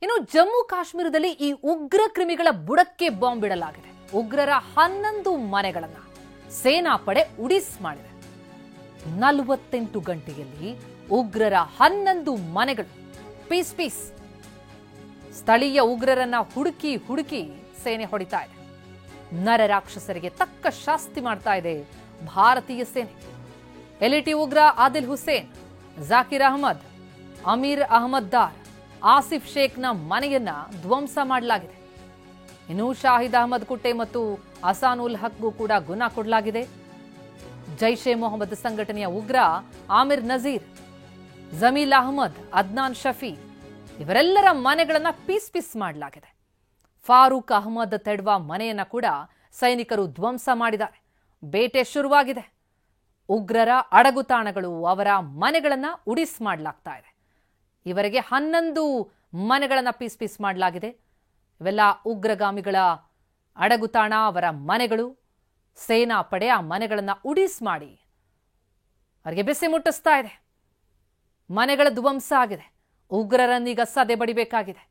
ಇನ್ನು ಜಮ್ಮು ಕಾಶ್ಮೀರದಲ್ಲಿ ಈ ಉಗ್ರ ಕ್ರಿಮಿಗಳ ಬುಡಕ್ಕೆ ಬಾಂಬ್ ಬಿಡಲಾಗಿದೆ. ಉಗ್ರರ 11 ಮನೆಗಳನ್ನ ಸೇನಾ ಪಡೆ ಉಡಿಸ್ ಮಾಡಿದೆ. 48 ಗಂಟೆಯಲ್ಲಿ ಉಗ್ರರ 11 ಮನೆಗಳು ಪೀಸ್. ಸ್ಥಳೀಯ ಉಗ್ರರನ್ನ ಹುಡುಕಿ ಸೇನೆ ಹೊಡಿತಾ ಇದೆ. ನರರಾಕ್ಷಸರಿಗೆ ತಕ್ಕ ಶಾಸ್ತಿ ಮಾಡ್ತಾ ಇದೆ ಭಾರತೀಯ ಸೇನೆ. ಎಲ್ಇಟಿ ಉಗ್ರ ಆದಿಲ್ ಹುಸೇನ್, ಜಾಕಿರ್ ಅಹಮದ್, ಅಮೀರ್ ಅಹಮದ್ ದಾರ್, ಆಸಿಫ್ ಶೇಖ್ನ ಮನೆಯನ್ನ ಧ್ವಂಸ ಮಾಡಲಾಗಿದೆ. ಇನ್ನು ಶಾಹಿದ್ ಅಹಮದ್ ಕುಟ್ಟೆ ಮತ್ತು ಅಸಾನುಲ್ ಹಕ್ಗೂ ಕೂಡ ಗುಣ ಕೊಡಲಾಗಿದೆ. ಜೈಷೆ ಮೊಹಮ್ಮದ್ ಸಂಘಟನೆಯ ಉಗ್ರ ಆಮಿರ್ ನಜೀರ್, ಜಮೀಲ್ ಅಹಮದ್, ಅದ್ನಾನ್ ಶಫಿ ಇವರೆಲ್ಲರ ಮನೆಗಳನ್ನ ಪೀಸ್ ಮಾಡಲಾಗಿದೆ. ಫಾರೂಕ್ ಅಹಮದ್ ತೆಡ್ವಾ ಮನೆಯನ್ನ ಕೂಡ ಸೈನಿಕರು ಧ್ವಂಸ ಮಾಡಿದ್ದಾರೆ. ಬೇಟೆ ಶುರುವಾಗಿದೆ. ಉಗ್ರರ ಅಡಗುತಾಣಗಳು, ಅವರ ಮನೆಗಳನ್ನ ಉಡಿಸ್ ಮಾಡಲಾಗ್ತಾ ಇದೆ. ಇವರಿಗೆ 11 ಮನೆಗಳನ್ನ ಪೀಸ್ ಮಾಡಲಾಗಿದೆ. ಇವೆಲ್ಲ ಉಗ್ರಗಾಮಿಗಳ ಅಡಗುತಾಣ, ಅವರ ಮನೆಗಳು. ಸೇನಾ ಪಡೆ ಆ ಮನೆಗಳನ್ನ ಉಡಿಸ್ ಮಾಡಿ ಅವರಿಗೆ ಬಿಸಿ ಮುಟ್ಟಿಸ್ತಾ ಇದೆ. ಮನೆಗಳ ಧ್ವಂಸ ಆಗಿದೆ. ಉಗ್ರರನ್ನೀಗ ಸದೆ ಬಡಿಬೇಕಾಗಿದೆ.